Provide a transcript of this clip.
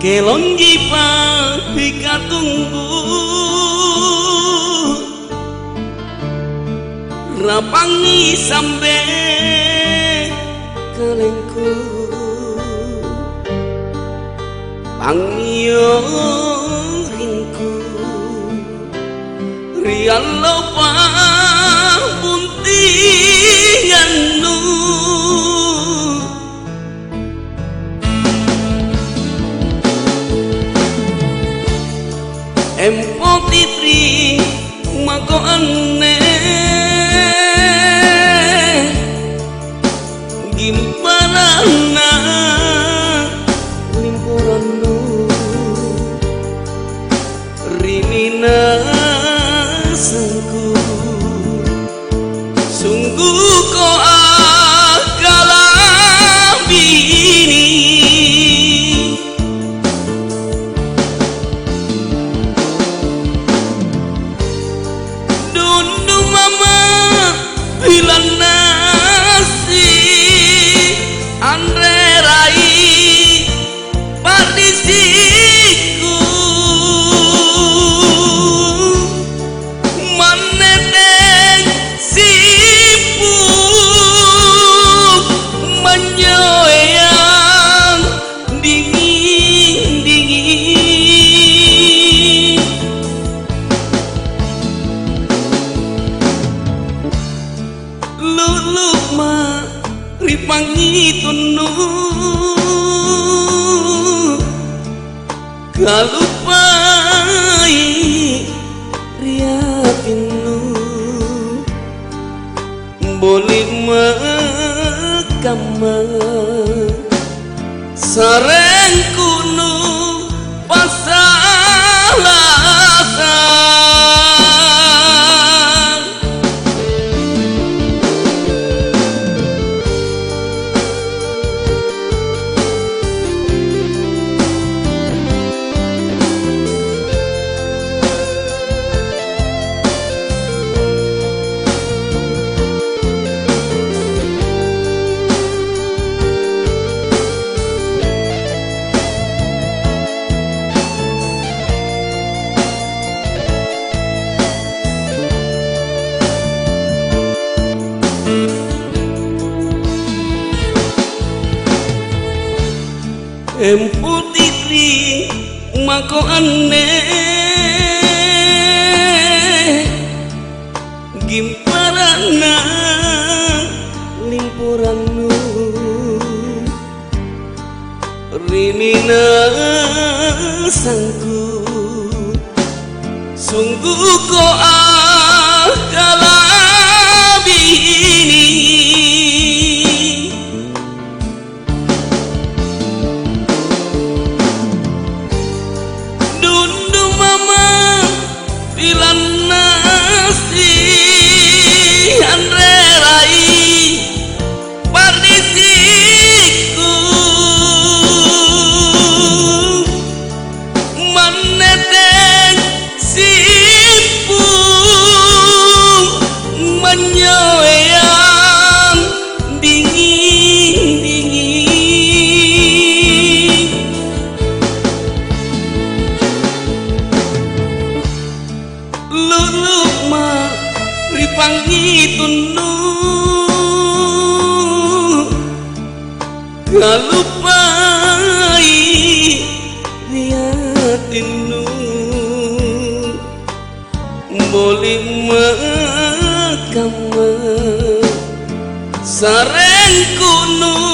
kelonji pikatunggu rapangi sampe kalengku pangyo ringku rian lopa buntinganmu empo titri mako aneh gimana limpuranmu rimina sangku sungguh kau akalah bini dundu mama bilang nasi andre rai partisiku maneteng sipu menyoyang dingin-dingin luluk ma ripangi tunu kalupai riapinu boleh makama sareng kuno pasalatan empu titri mako aneh gimparana limpuranmu rimina sangku sungguh kau akalah bini bilang nasi andre rai partisiku maneteng sipu menyoyang dingin-dingin luluk ma ripangi tunu kalupai riatinu boleh makama sareng kuno